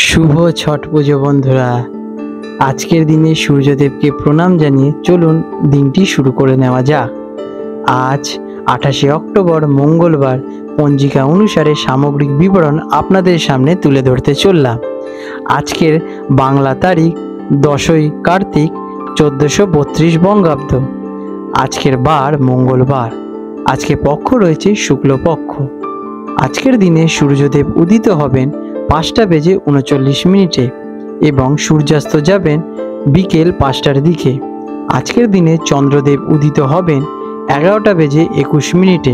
শুভ ছট পুজো বন্ধুরা। আজকের দিনে সূর্যদেবকে প্রণাম জানিয়ে চলুন দিনটি শুরু করে নেওয়া যাক। আজ 28শে অক্টোবর মঙ্গলবার। পঞ্জিকা অনুসারে সামগ্রিক বিবরণ আপনাদের সামনে তুলে ধরতে চললাম। আজকের বাংলা তারিখ 10ই কার্তিক 1432 বঙ্গাব্দ। আজকের বার মঙ্গলবার। আজকে পক্ষ রয়েছে শুক্লপক্ষ। আজকের দিনে সূর্যদেব উদিত হবেন 5:39 এবং সূর্যাস্ত যাবেন বিকেল 5টার দিকে। আজকের দিনে চন্দ্রদেব উদিত হবেন 11:21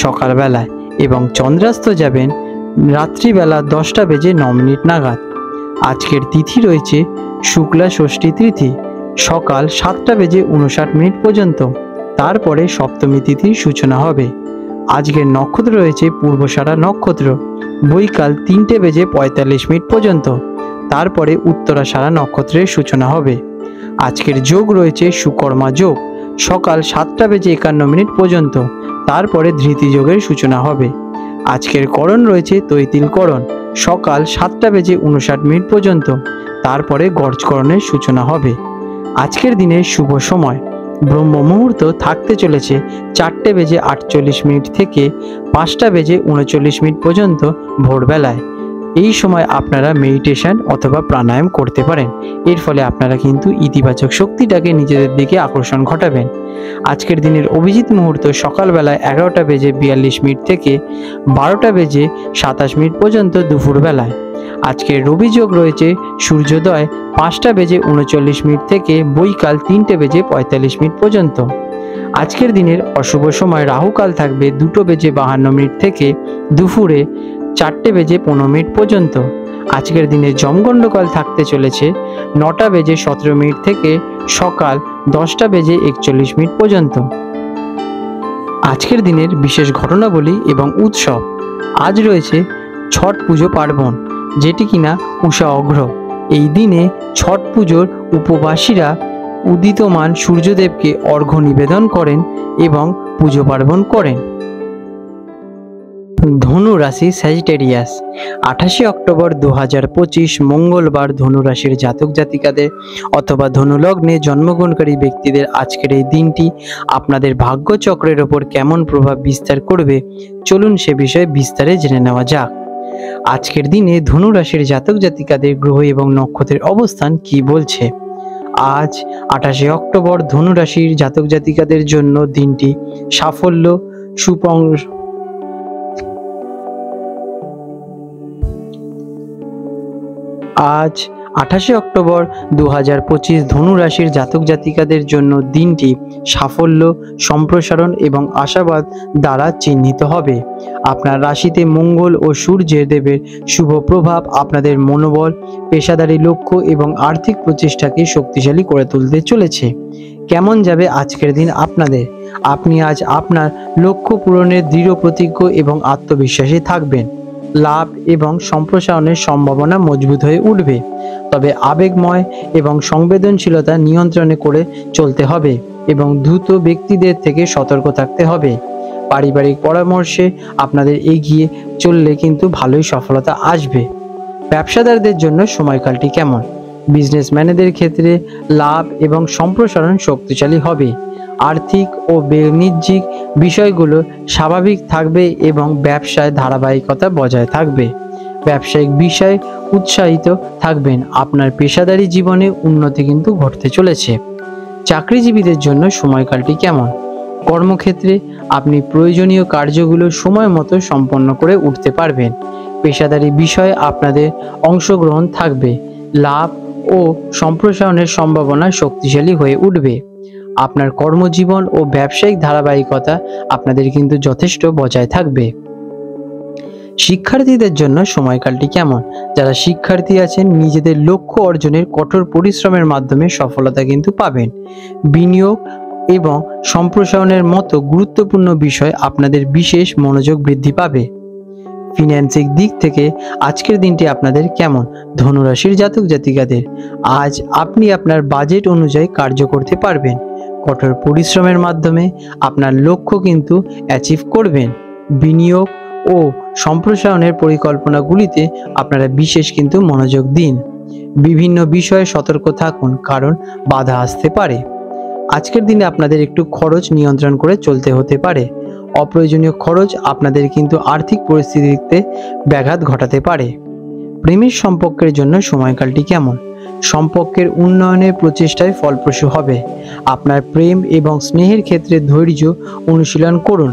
সকালবেলায় এবং চন্দ্রাস্ত যাবেন রাত্রিবেলা 10:09 নাগাদ। আজকের তিথি রয়েছে শুক্লা ষষ্ঠী তিথি সকাল 7:59 পর্যন্ত। তারপরে সপ্তমী তিথির সূচনা হবে। আজকের নক্ষত্র রয়েছে পূর্বষাঢ়া নক্ষত্র বৈকাল 3:45 পর্যন্ত। তারপরে উত্তরাষাঢ়া নক্ষত্রের সূচনা হবে। আজকের যোগ রয়েছে সুকর্মা যোগ সকাল 7:51 পর্যন্ত। তারপরে ধৃতি যোগের সূচনা হবে। আজকের করণ রয়েছে তৈতিল করণ সকাল 7:59 পর্যন্ত। তারপরে গর্জকরণের সূচনা হবে। আজকের দিনের শুভ সময় ব্রহ্ম মুহূর্ত থাকতে চলেছে 4:48 থেকে 5:39 পর্যন্ত ভোরবেলায়। এই সময় আপনারা মেডিটেশন অথবা প্রাণায়াম করতে পারেন। এর ফলে আপনারা কিন্তু ইতিবাচক শক্তিটাকে নিজেদের দিকে আকর্ষণ ঘটাবেন। আজকের দিনের অভিজিৎ মুহূর্ত সকালবেলায় 11:42 থেকে 12:27 পর্যন্ত দুপুরবেলায়। আজকের রবি যোগ রয়েছে সূর্যোদয় 5:39 থেকে বৈকাল 3:45 পর্যন্ত। আজকের দিনের অশুভ সময় রাহুকাল থাকবে 2:52 থেকে দুপুরে 4:15 পর্যন্ত। আজকের দিনে যমগণ্ডকাল থাকতে চলেছে 9:17 থেকে সকাল 10:41 পর্যন্ত। আজকের দিনের বিশেষ ঘটনাবলী এবং উৎসব। আজ রয়েছে ছট পুজো পার্বণ, যেটি কিনা উষা অঘ্র। এই দিনে ছট পুজোর উপবাসীরা উদিতমান সূর্যদেবকে অর্ঘ্য নিবেদন করেন এবং পুজো পার্বণ করেন। ধনু রাশি স্যাজিটেরিয়াস। 28শে অক্টোবর 2025 মঙ্গলবার ধনু রাশির জাতক জাতিকাদের অথবা ধনু লগ্নে জন্মগ্রহণকারী ব্যক্তিদের আজকের এই দিনটি আপনাদের ভাগ্যচক্রের ওপর কেমন প্রভাব বিস্তার করবে চলুন সে বিষয়ে বিস্তারে জেনে নেওয়া যাক। আজকের দিনে ধনু রাশির জাতক জাতিকাদের গ্রহ এবং নক্ষত্রের অবস্থান কি বলছে। আজ 28শে অক্টোবর ধনু রাশির জাতক জাতিকাদের জন্য দিনটি সাফল্য আজ 28শে অক্টোবর 2025 ধনু রাশির জাতক জাতিকাদের জন্য দিনটি সাফল্য, সম্প্রসারণ এবং আশাবাদ দ্বারা চিহ্নিত হবে। আপনার রাশিতে মঙ্গল ও সূর্যের দেবের শুভ প্রভাব আপনাদের মনোবল, পেশাদারী লক্ষ্য এবং আর্থিক প্রচেষ্টাকে শক্তিশালী করে তুলতে চলেছে। কেমন যাবে আজকের দিন আপনাদের? আপনি আজ আপনার লক্ষ্য পূরণের দৃঢ় প্রতিজ্ঞ এবং আত্মবিশ্বাসী থাকবেন। লাভ এবং সম্প্রসারণের সম্ভাবনা মজবুত হয়ে উঠবে, তবে আবেগময় এবং সংবেদনশীলতা নিয়ন্ত্রণে করে চলতে হবে এবং দ্রুত ব্যক্তিদের থেকে সতর্ক থাকতে হবে। পারিবারিক পরামর্শে আপনাদের এগিয়ে চললে কিন্তু ভালোই সফলতা আসবে। ব্যবসাদারদের জন্য সময়কালটি কেমন? বিজনেসম্যানদের ক্ষেত্রে লাভ এবং সম্প্রসারণ শক্তিশালী হবে। আর্থিক ও বাণিজ্যিক বিষয়গুলো স্বাভাবিক থাকবে এবং ব্যবসায় ধারাবাহিকতা বজায় থাকবে। ব্যবসায়িক বিষয়ে উৎসাহিত থাকবেন। আপনার পেশাদারী জীবনে উন্নতি কিন্তু ঘটতে চলেছে। চাকরিজীবীদের জন্য সময়কালটি কেমন? কর্মক্ষেত্রে আপনি প্রয়োজনীয় কার্যগুলো সময় মতো সম্পন্ন করে উঠতে পারবেন। পেশাদারী বিষয়ে আপনাদের অংশগ্রহণ থাকবে। লাভ ও সম্প্রসারণের সম্ভাবনা শক্তিশালী হয়ে উঠবে। আপনার কর্মজীবন ও ব্যবসায়িক ধারাবাহিকতা আপনাদের কিন্তু যথেষ্ট বজায় থাকবে। শিক্ষার্থীদের জন্য সময়কালটি কেমন? যারা শিক্ষার্থী আছেন নিজেদের লক্ষ্য অর্জনের কঠোর পরিশ্রমের মাধ্যমে সফলতা কিন্তু পাবেন। বিনিয়োগ এবং সম্প্রসারণের মতো গুরুত্বপূর্ণ বিষয় আপনাদের বিশেষ মনোযোগ বৃদ্ধি পাবে। ফিন্যান্সিক দিক থেকে আজকের দিনটি আপনাদের কেমন? ধনুরাশির জাতক জাতিকাদের আজ আপনি আপনার বাজেট অনুযায়ী কার্য করতে পারবেন। কঠোর পরিশ্রমের মাধ্যমে আপনার লক্ষ্য কিন্তু অ্যাচিভ করবেন। বিনিয়োগ ও সম্প্রসারণের পরিকল্পনাগুলিতে আপনারা বিশেষ কিন্তু মনোযোগ দিন। বিভিন্ন বিষয়ে সতর্ক থাকুন, কারণ বাধা আসতে পারে। আজকের দিনে আপনাদের একটু খরচ নিয়ন্ত্রণ করে চলতে হতে পারে। অপ্রয়োজনীয় খরচ আপনাদের কিন্তু আর্থিক পরিস্থিতিতে ব্যাঘাত ঘটাতে পারে। প্রেমের সম্পর্কের জন্য সময়কালটি কেমন? সম্পর্কের উন্নয়নের প্রচেষ্টায় ফলপ্রসূ হবে। আপনার প্রেম এবং স্নেহের ক্ষেত্রে ধৈর্য অনুশীলন করুন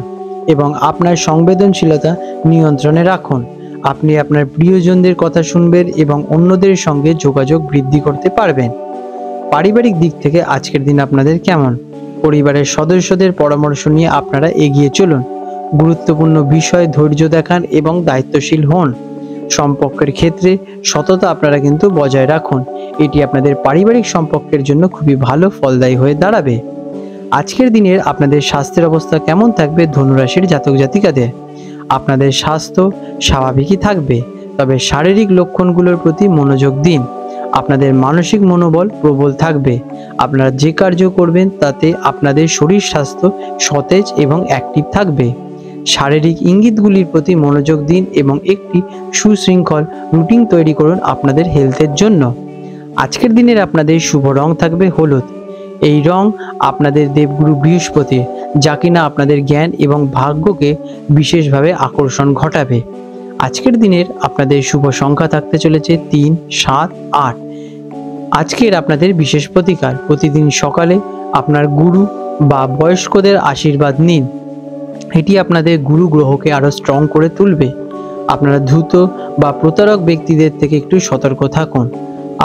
এবং আপনার সংবেদনশীলতা নিয়ন্ত্রণে রাখুন। আপনি আপনার প্রিয়জনদের কথা শুনবেন এবং অন্যদের সঙ্গে যোগাযোগ বৃদ্ধি করতে পারবেন। পারিবারিক দিক থেকে আজকের দিন আপনাদের কেমন? পরিবারের সদস্যদের পরামর্শ নিয়ে আপনারা এগিয়ে চলুন। গুরুত্বপূর্ণ বিষয়ে ধৈর্য দেখান এবং দায়িত্বশীল হন। সম্পর্কের ক্ষেত্রে সততা আপনারা কিন্তু বজায় রাখুন। এটি আপনাদের পারিবারিক সম্পর্কের জন্য খুবই ভালো ফলদায়ী হয়ে দাঁড়াবে। আজকের দিনের আপনাদের স্বাস্থ্যের অবস্থা কেমন থাকবে ধনুরাশির জাতক জাতিকাদের? আপনাদের স্বাস্থ্য স্বাভাবিকই থাকবে, তবে শারীরিক লক্ষণগুলোর প্রতি মনোযোগ দিন। আপনাদের মানসিক মনোবল প্রবল থাকবে। আপনারা যে কার্য করবেন তাতে আপনাদের শরীর স্বাস্থ্য সতেজ এবং অ্যাক্টিভ থাকবে। শারীরিক ইঙ্গিতগুলির প্রতি মনোযোগ দিন এবং একটি সুশৃঙ্খল রুটিন তৈরি করুন আপনাদের হেলথের জন্য। আজকের দিনের আপনাদের শুভ রং থাকবে হলুদ। এই রং আপনাদের দেবগুরু বৃহস্পতির, যা কিনা আপনাদের জ্ঞান এবং ভাগ্যকে বিশেষভাবে আকর্ষণ ঘটাবে। আজকের দিনের আপনাদের শুভ সংখ্যা থাকতে চলেছে 3, 7, 8। আজকের আপনাদের বিশেষ প্রতিকার, প্রতিদিন সকালে আপনার গুরু বা বয়স্কদের আশীর্বাদ নিন। এটি আপনাদের গুরু গ্রহকে আরও স্ট্রং করে তুলবে। আপনারা ধূর্ত বা প্রতারক ব্যক্তিদের থেকে একটু সতর্ক থাকুন।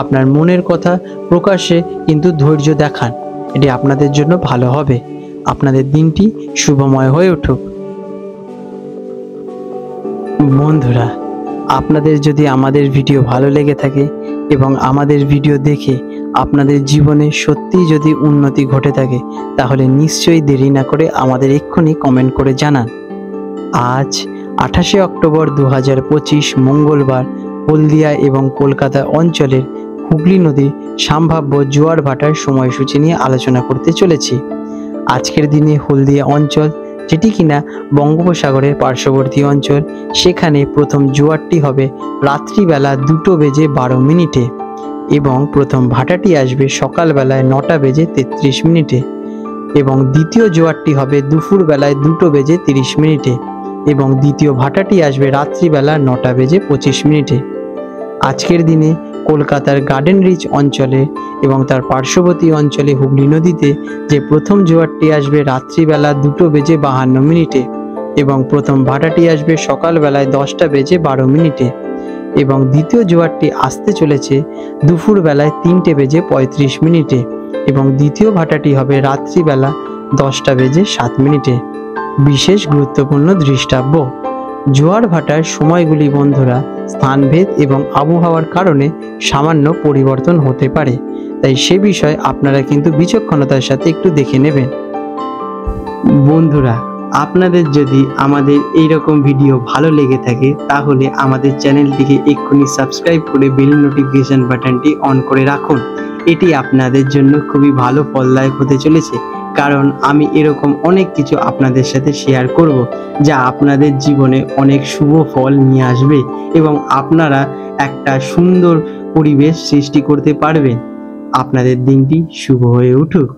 আপনার মনের কথা প্রকাশ্যে কিন্তু ধৈর্য দেখান, এটি আপনাদের জন্য ভালো হবে। আপনাদের দিনটি শুভময় হয়ে উঠুক। বন্ধুরা, আপনাদের যদি আমাদের ভিডিও ভালো লেগে থাকে এবং আমাদের ভিডিও দেখে আপনাদের জীবনে সত্যিই যদি উন্নতি ঘটে থাকে, তাহলে নিশ্চয়ই দেরি না করে আমাদের এক্ষুনি কমেন্ট করে জানান। আজ 28 অক্টোবর 2025 মঙ্গলবার হলদিয়া এবং কলকাতা অঞ্চলের হুগলি নদীর সম্ভাব্য জোয়ার ভাটার সময়সূচি নিয়ে আলোচনা করতে চলেছি। আজকের দিনে হলদিয়া অঞ্চল, যেটি কিনা বঙ্গোপসাগরের পার্শ্ববর্তী অঞ্চল, সেখানে প্রথম জোয়ারটি হবে রাত্রিবেলা 2:12 এবং প্রথম ভাটাটি আসবে সকালবেলায় 9:33 এবং দ্বিতীয় জোয়ারটি হবে দুপুরবেলায় 2:30 এবং দ্বিতীয় ভাটাটি আসবে রাত্রিবেলা 9:25। আজকের দিনে কলকাতার গার্ডেন রিচ অঞ্চলে এবং তার পার্শ্ববর্তী অঞ্চলে হুগলি নদীতে যে প্রথম জোয়ারটি আসবে রাত্রিবেলা 2:52 এবং প্রথম ভাটাটি আসবে সকালবেলায় 10:12 এবং দ্বিতীয় জোয়ারটি আসতে চলেছে দুপুরবেলায় 3:35 এবং দ্বিতীয় ভাটাটি হবে রাত্রিবেলা 10:07। বিশেষ গুরুত্বপূর্ণ দৃষ্টাব্য, জোয়ার ভাটার সময়গুলি বন্ধুরা স্থানভেদ এবং আবহাওয়ার কারণে সামান্য পরিবর্তন হতে পারে, তাই সে বিষয়ে আপনারা কিন্তু বিচক্ষণতার সাথে একটু দেখে নেবেন। বন্ধুরা, আপনাদের যদি আমাদের এই রকম ভিডিও ভালো লেগে থাকে, তাহলে আমাদের চ্যানেলটিকে এক্ষুনি সাবস্ক্রাইব করে বেল নোটিফিকেশন বাটনটি অন করে রাখুন। এটি আপনাদের জন্য খুবই ভালো ফলদায়ক হতে চলেছে, কারণ আমি এরকম অনেক কিছু আপনাদের সাথে শেয়ার করব, যা আপনাদের জীবনে অনেক শুভ ফল নিয়ে আসবে এবং আপনারা একটা সুন্দর পরিবেশ সৃষ্টি করতে পারবেন। আপনাদের দিনটি শুভ হয়ে উঠুক।